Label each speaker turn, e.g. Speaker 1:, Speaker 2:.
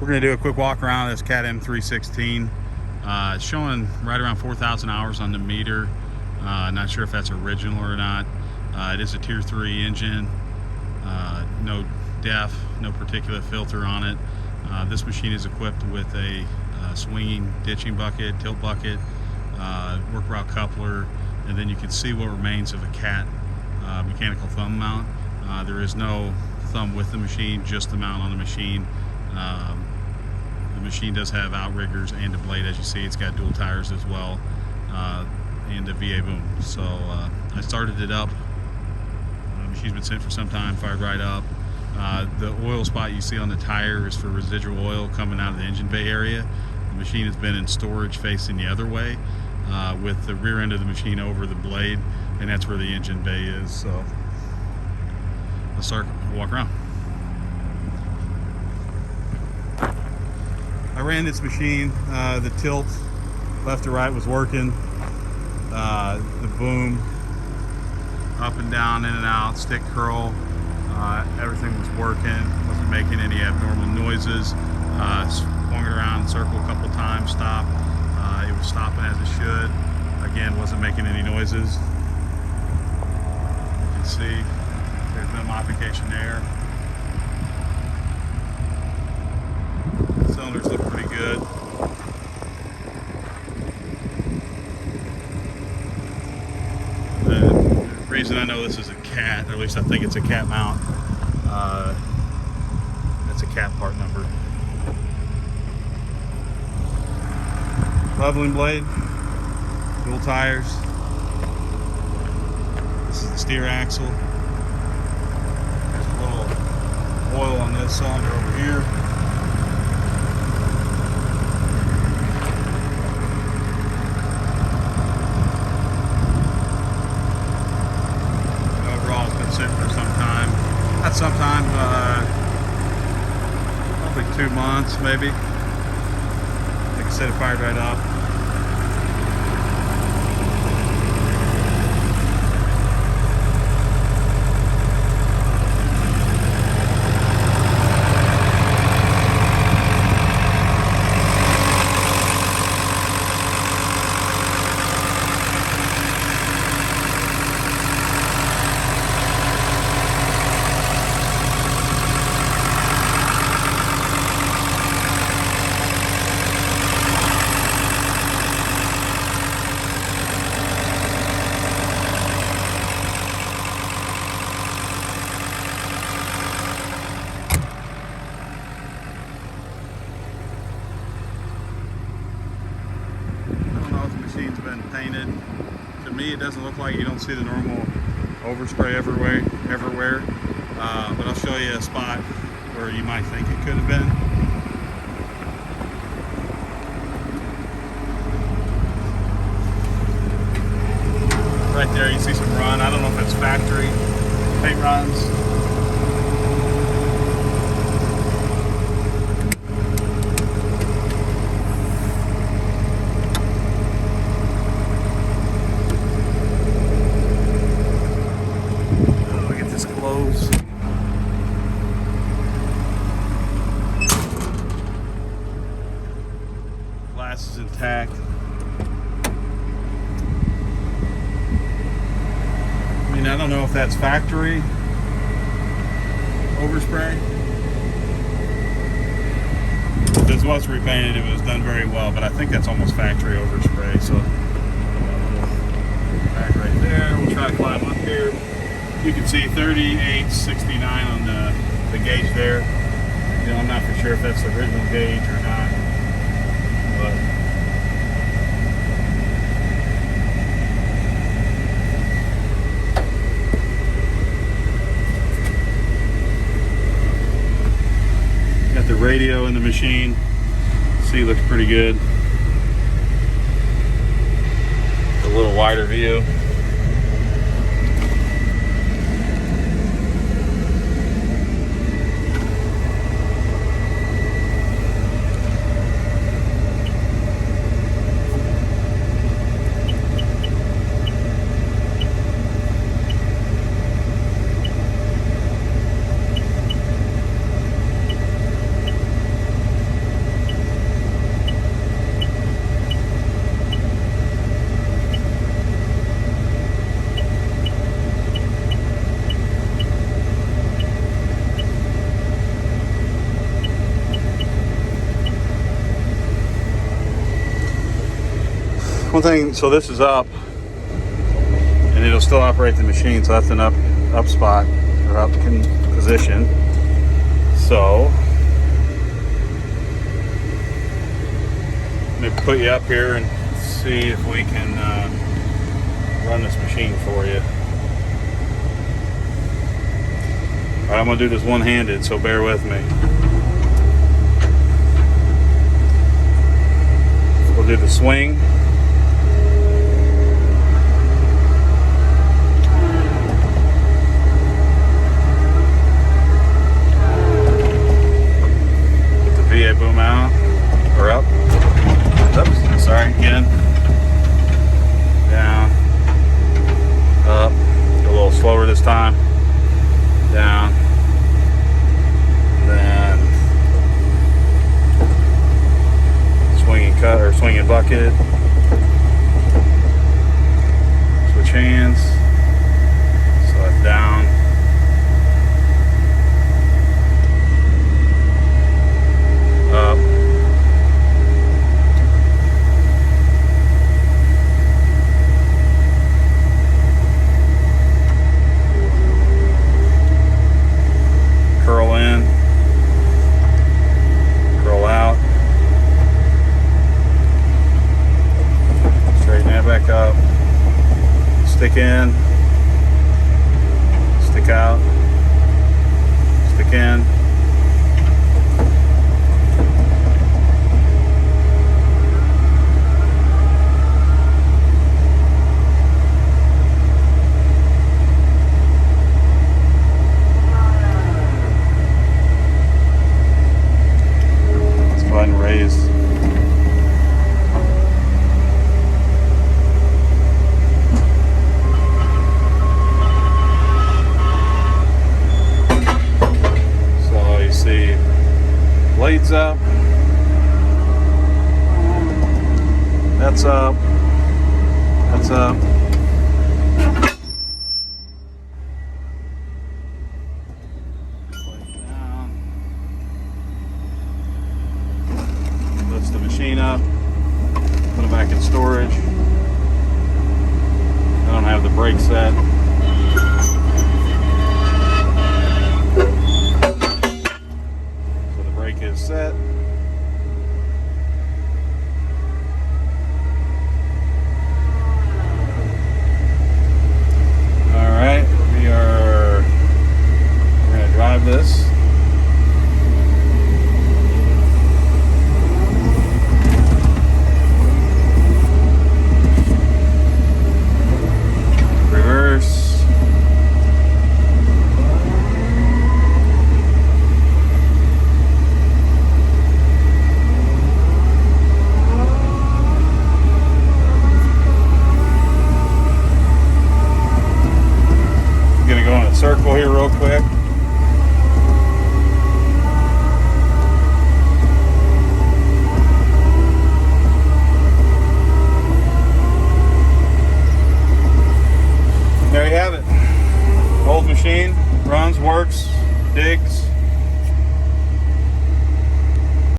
Speaker 1: We're going to do a quick walk around this Cat M316. It's showing right around 4,000 hours on the meter. Not sure if that's original or not. It is a tier 3 engine. No DEF, no particulate filter on it. This machine is equipped with a swinging ditching bucket, tilt bucket, work route coupler, and then you can see what remains of a Cat mechanical thumb mount. There is no thumb with the machine, just the mount on the machine. The machine does have outriggers and a blade. As you see, it's got dual tires as well, and a VA boom. So I started it up. The machine's been sitting for some time, fired right up. The oil spot you see on the tire is for residual oil coming out of the engine bay area. The machine has been in storage facing the other way, with the rear end of the machine over the blade, and that's where the engine bay is. So let's start walk around. I ran this machine, the tilt left to right was working, the boom up and down, in and out, stick curl, everything was working, wasn't making any abnormal noises. Swung it around in a circle a couple times, stopped. It was stopping as it should. Again, wasn't making any noises. You can see there's no modification there. Cylinders look pretty good. The reason I know this is a Cat, or at least I think it's a Cat mount, that's a Cat part number. Leveling blade, dual tires. This is the steer axle. There's a little oil on this cylinder over here. Overall, it's been sitting for some time. Not some time, probably 2 months maybe. Like I said, it fired right up. Machine's been painted. To me, it doesn't look like, you don't see the normal overspray everywhere. But I'll show you a spot where you might think it could have been. Right there, you see some run. I don't know if it's factory paint runs. Glass is intact. I mean, I don't know if that's factory overspray. If this was repainted, it was done very well, but I think that's almost factory overspray. So back right there. We'll try to climb up here. You can see 3869 on the gauge there. You know, I'm not for sure if that's the original gauge or not. But got the radio in the machine. See, looks pretty good. A little wider view. One thing, so this is up, and it'll still operate the machine, so that's an up spot, or up position. So let me put you up here and see if we can run this machine for you. Alright, I'm going to do this one-handed, so bear with me. We'll do the swing. Get the VA boom out, or up. Oops, sorry, again. Down, up, a little slower this time. Down, then swinging cut or swinging bucket. Switch hands. So that's down. Up. Curl in, curl out, straighten that back up, stick in, stick out, stick in, and raise. So you see blades up, that's up, that's up. Lifts the machine up, put it back in storage. I don't have the brake set. So the brake is set.